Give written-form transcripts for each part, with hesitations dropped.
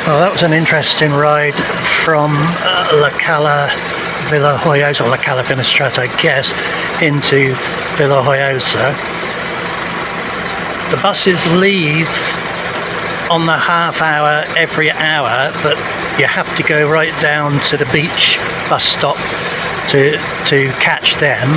Well, that was an interesting ride from La Cala, Vila Joiosa, or La Cala Finisterre, I guess, into Vila Joiosa. The buses leave on the half hour every hour, but you have to go right down to the beach bus stop to catch them.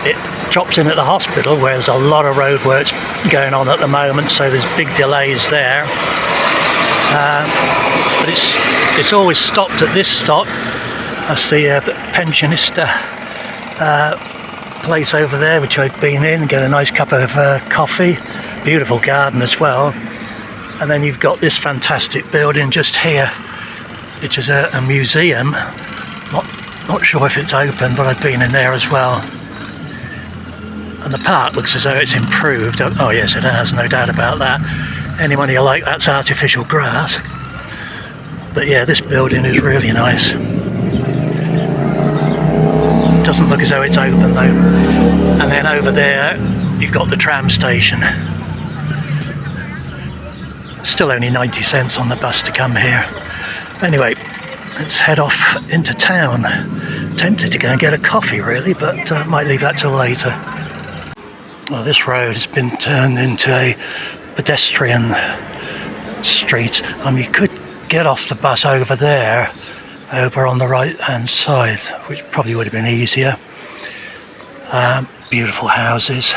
It drops in at the hospital where there's a lot of roadworks going on at the moment, so there's big delays there. But it's always stopped at this stop. That's the pensionista place over there, which I've been in, get a nice cup of coffee. Beautiful garden as well. And then you've got this fantastic building just here, which is a museum. Not sure if it's open, but I've been in there as well. And the park looks as though it's improved. Oh yes, it has, no doubt about that. Anyone you like, that's artificial grass. But yeah, this building is really nice. Doesn't look as though it's open though. And then over there, you've got the tram station. Still only 90 cents on the bus to come here. Anyway, let's head off into town. Tempted to go and get a coffee really, but might leave that till later. Well, this road has been turned into a pedestrian street. You could get off the bus over there, over on the right hand side, which probably would have been easier. Beautiful houses.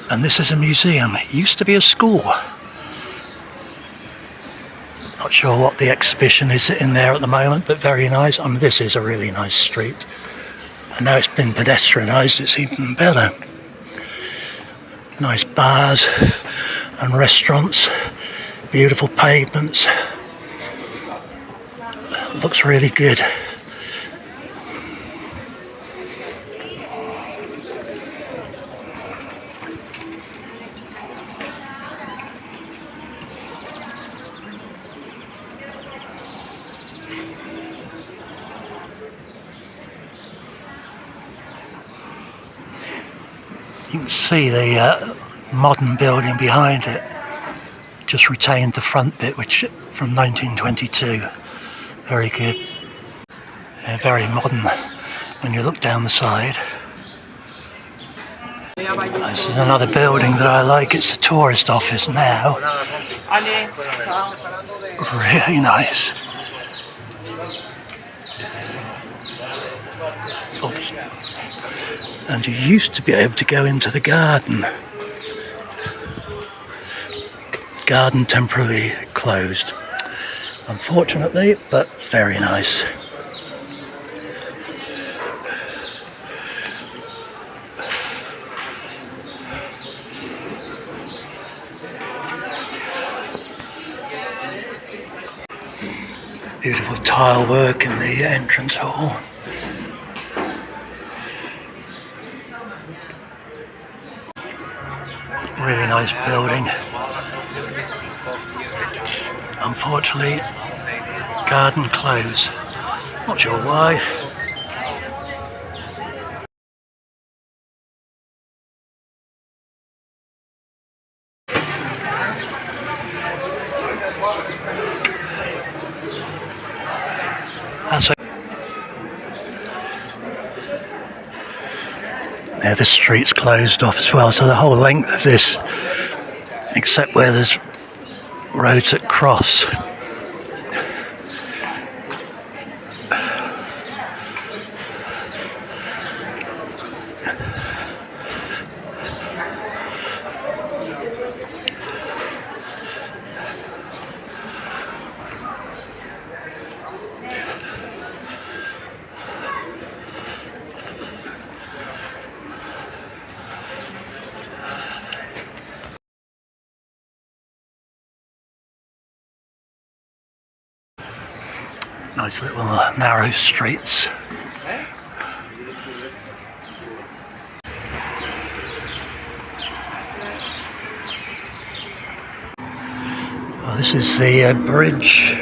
And this is a museum. It used to be a school. Not sure what the exhibition is in there at the moment, but very nice. This is a really nice street. And now it's been pedestrianised, it's even better. Nice bars and restaurants, beautiful pavements. Looks really good. You can see the modern building behind it. Just retained the front bit, which from 1922. Very good. Yeah, very modern when you look down the side. This is another building that I like. It's the tourist office now. Really nice. Oops. And you used to be able to go into the garden. Garden temporarily closed, unfortunately, but very nice. Beautiful tile work in the entrance hall. Really nice building. Unfortunately, garden closed. Not sure why. Yeah, this street's closed off as well, so the whole length of this, except where there's roads that cross. Nice little narrow streets. Well, this is the bridge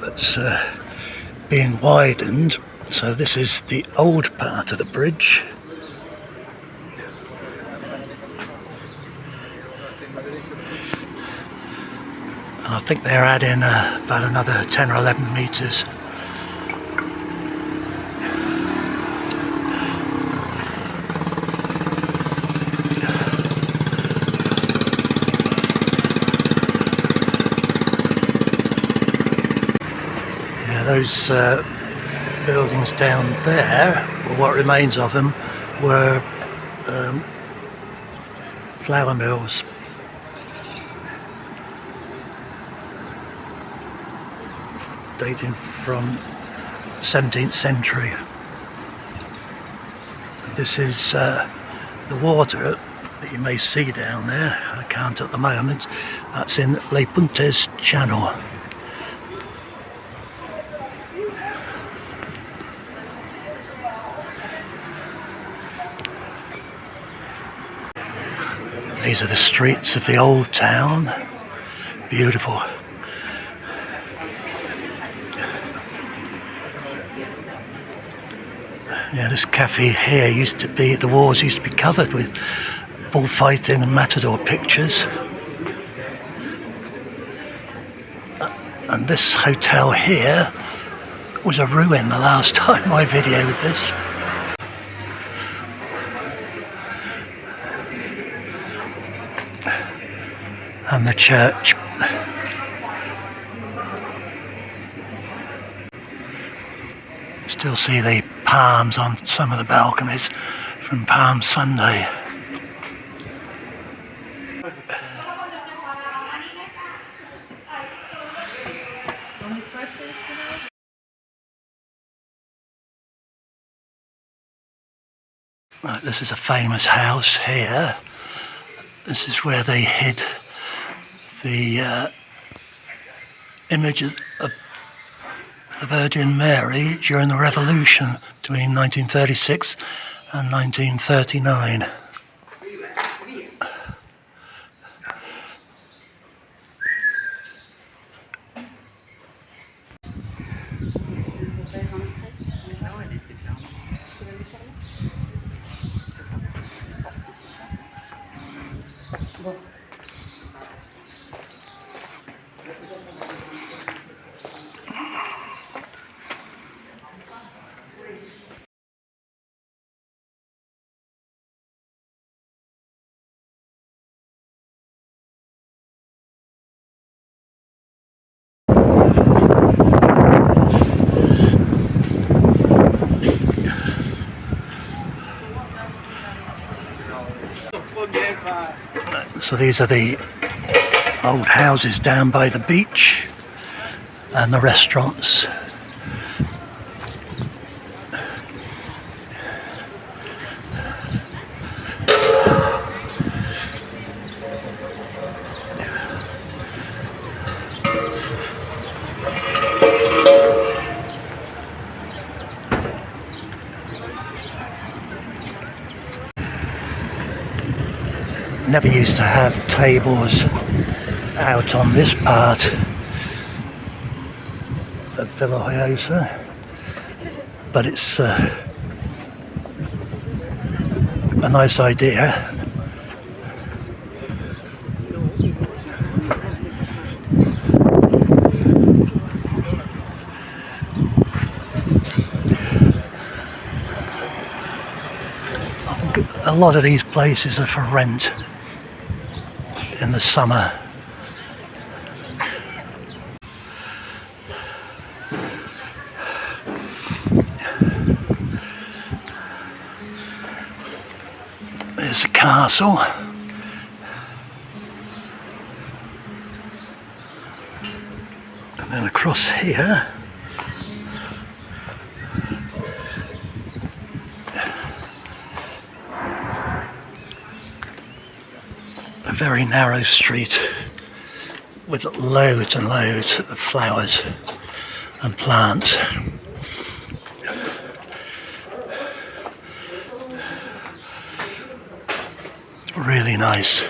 that's being widened. So this is the old part of the bridge. and I think they're adding about another 10 or 11 metres. Yeah, those buildings down there, or what remains of them, were flour mills. Dating from the 17th century. This is the water that you may see down there. I can't at the moment. That's in Le Puntes Channel. These are the streets of the old town. Beautiful. Yeah, this cafe here used to be, the walls used to be covered with bullfighting and matador pictures. And this hotel here was a ruin the last time I videoed this. And the church. Still see the palms on some of the balconies from Palm Sunday. Right, this is a famous house here. This is where they hid the image of the Virgin Mary during the Revolution between 1936 and 1939. So these are the old houses down by the beach and the restaurants. Never used to have tables out on this part of Vila Joiosa, but it's a nice idea. I think a lot of these places are for rent in the summer. There's the castle. And then across here a very narrow street with loads and loads of flowers and plants. Really nice.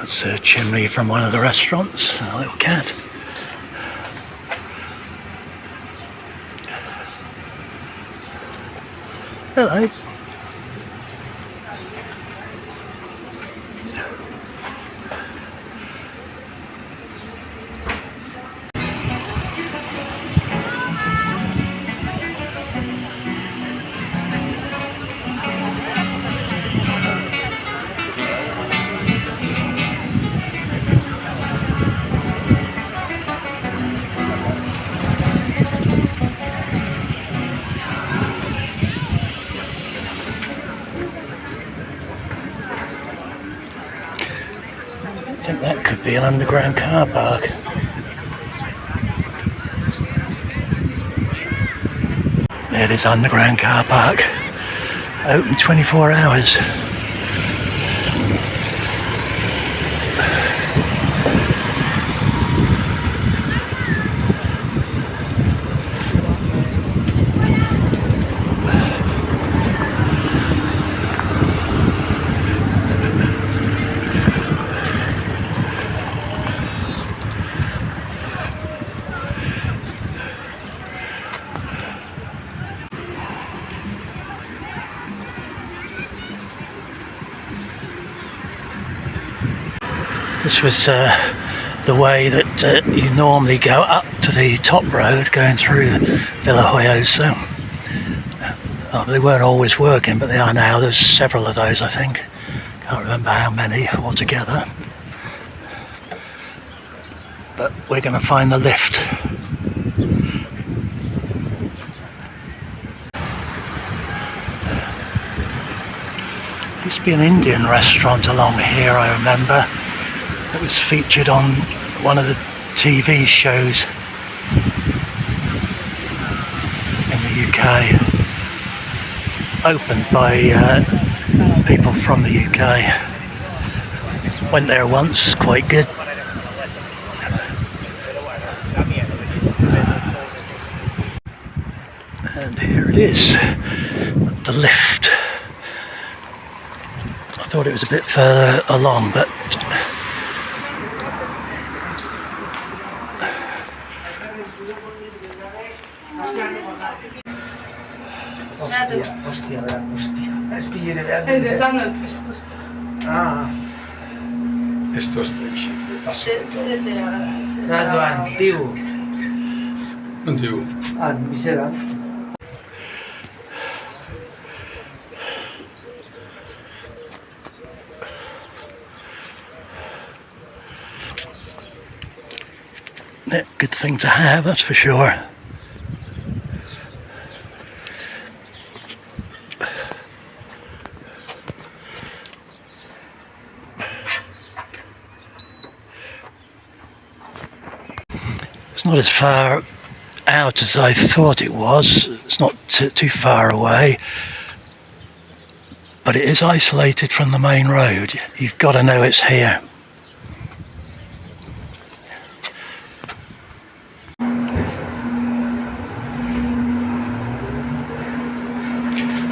That's a chimney from one of the restaurants, a little cat. Hello. I think that could be an underground car park. There it is, underground car park. Open 24 hours. This was the way that you normally go up to the top road going through Vila Joiosa. They weren't always working, but they are now. There's several of those, I think. Can't remember how many altogether. But we're going to find the lift. Used to be an Indian restaurant along here, I remember. It was featured on one of the TV shows in the UK. Opened by people from the UK. Went there once, quite good. And here it is, the lift. I thought it was a bit further along, but Hostia. Esto es antiguo. Antiguo. Misera. Yeah, good thing to have, that's for sure. It's not as far out as I thought it was. It's not too far away, but it is isolated from the main road. You've got to know it's here.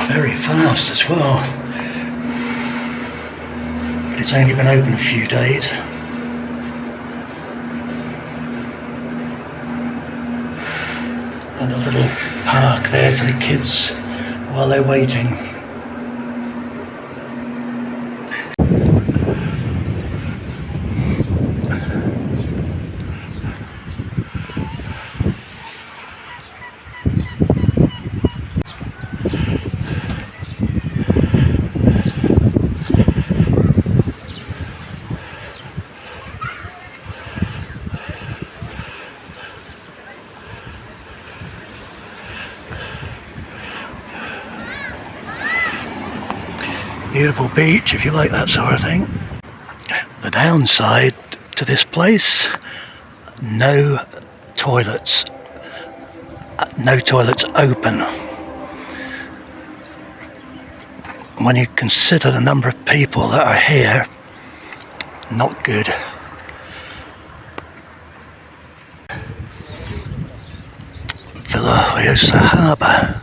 Very fast as well, but it's only been open a few days. And a little park there for the kids while they're waiting. Beautiful beach if you like that sort of thing. The downside to this place, no toilets open. When you consider the number of people that are here, not good. Vila Joiosa Harbour.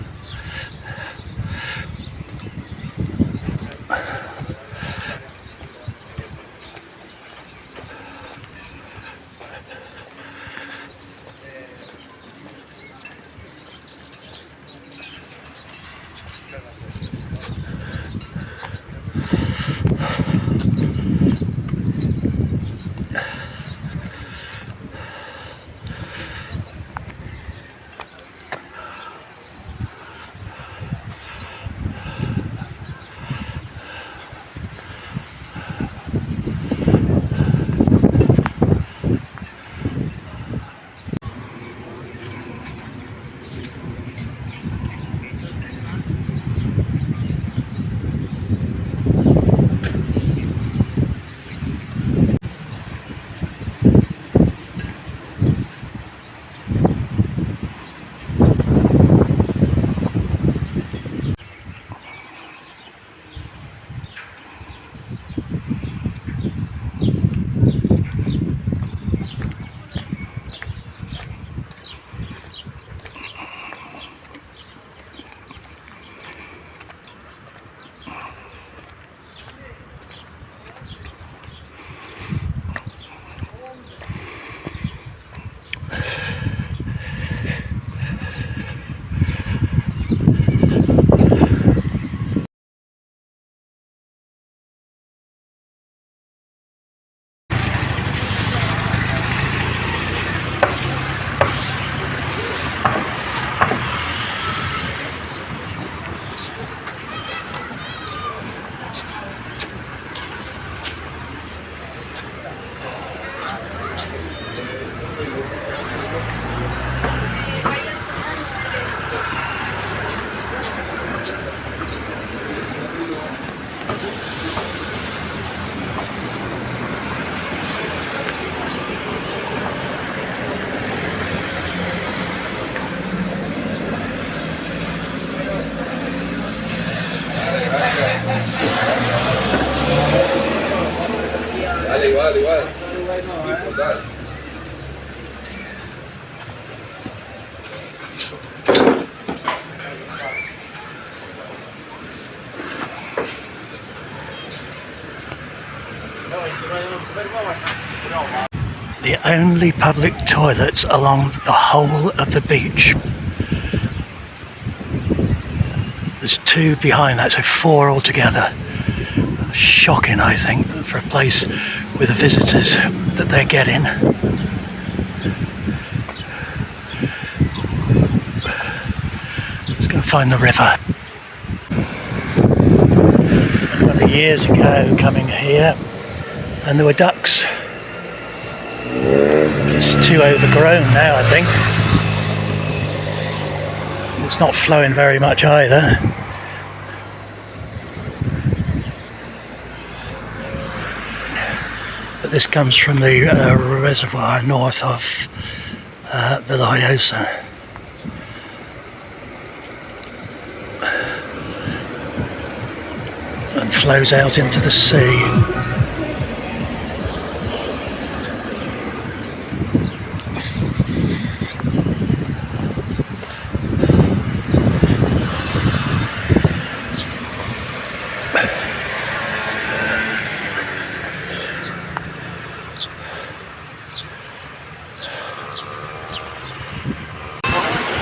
The only public toilets along the whole of the beach. There's 2 behind that, so 4 altogether. Shocking, I think, for a place with the visitors that they're getting. Let's go find the river. A couple of years ago coming here, and there were ducks. It's too overgrown now, I think. It's not flowing very much either. But this comes from the reservoir north of Vila Joiosa. And flows out into the sea.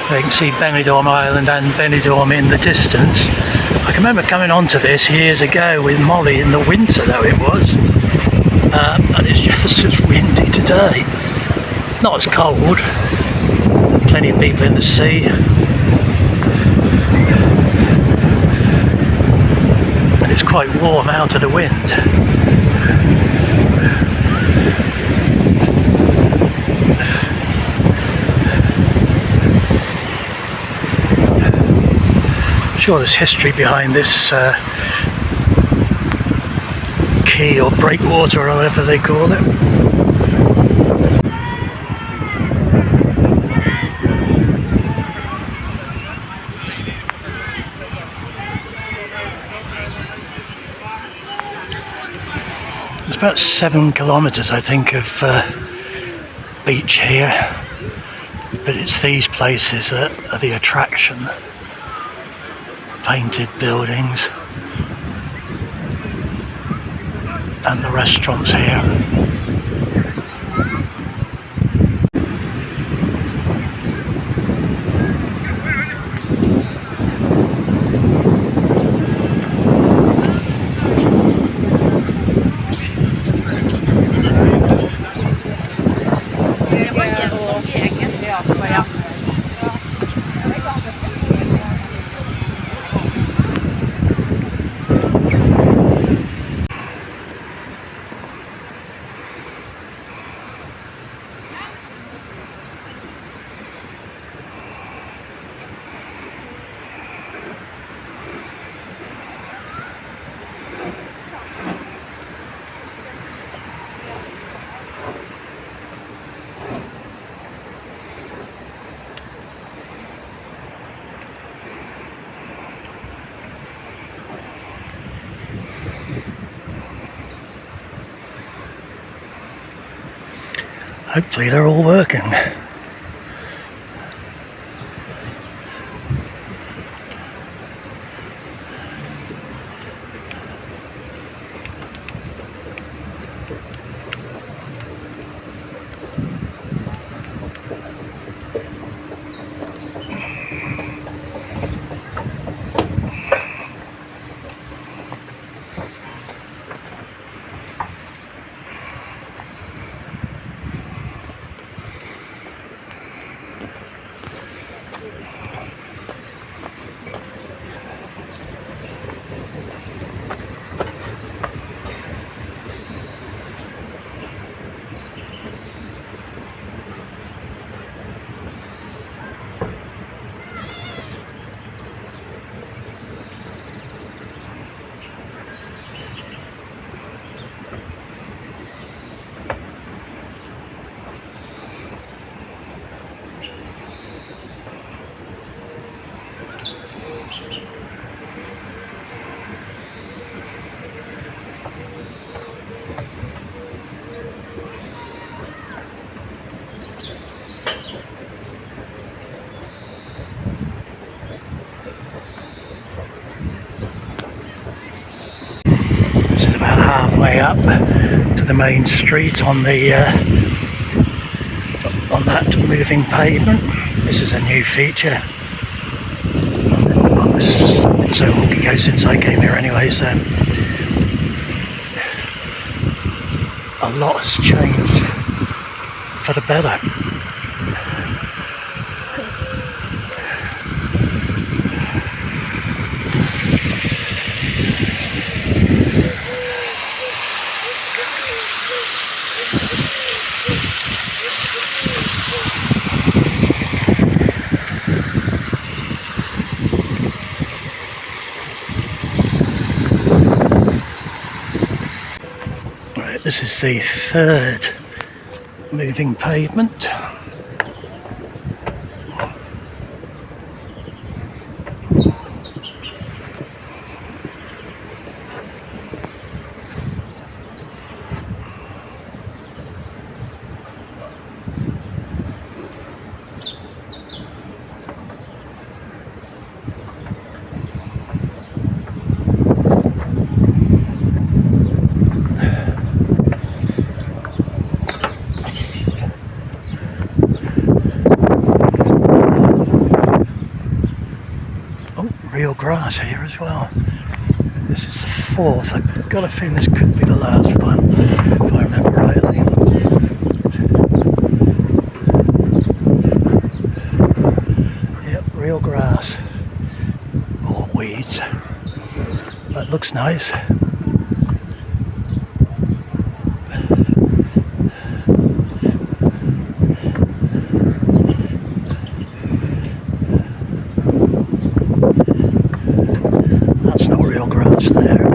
You can see Benidorm Island and Benidorm in the distance. I can remember coming onto this years ago with Molly in the winter, though it was, and it's just as windy today. Not as cold, plenty of people in the sea. And it's quite warm out of the wind. Sure, there's history behind this quay or breakwater or whatever they call it. It's about 7 kilometres, I think, of beach here, but it's these places that are the attraction. Painted buildings and the restaurants here. Hopefully they're all working. halfway up to the main street on the on that moving pavement. This is a new feature. It's been so long ago since I came here anyway, so a lot has changed for the better. Right, this is the third moving pavement. Real grass here as well. This is the fourth. I've got a feeling this could be the last one, if I remember rightly. Yep, real grass. Or weeds. But it looks nice. That's not real grass there.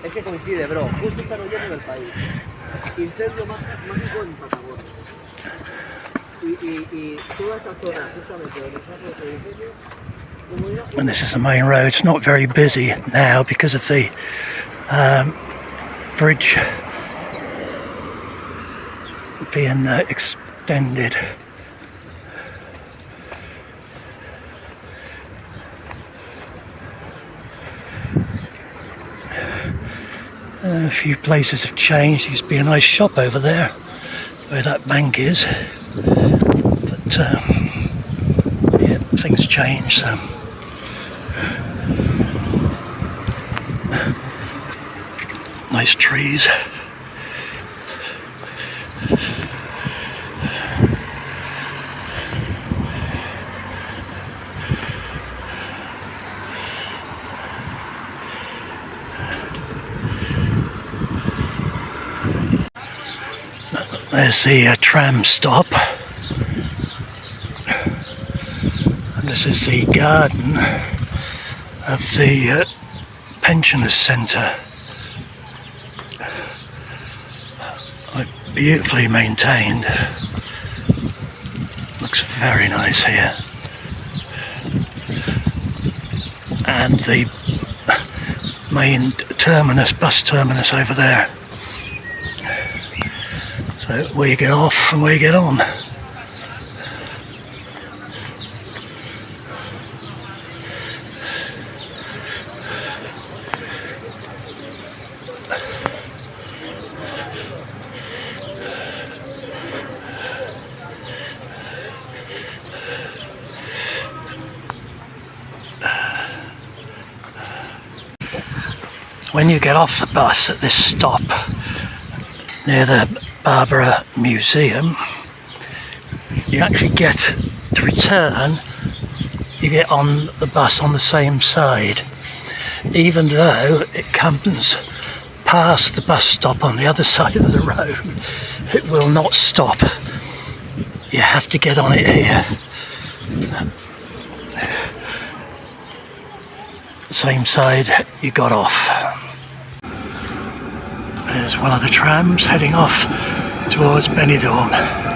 Es que coincide, bro. Justo está huyendo del país. Incendio mágico en Patagonia. Y toda esa zona, justamente donde está el incendio. And this is the main road. It's not very busy now because of the bridge being extended. A few places have changed. There used to be a nice shop over there where that bank is, but yeah, things change. So nice trees. There's the tram stop, and this is the garden of the pensioners centre. Beautifully maintained. Looks very nice here. And the main terminus, bus terminus over there. So where you get off and where you get on. When you get off the bus at this stop near the Barbara Museum, you actually get to return you get on the bus on the same side. Even though it comes past the bus stop on the other side of the road, it will not stop. You have to get on it here. Same side you got off. There's one of the trams heading off towards Benidorm.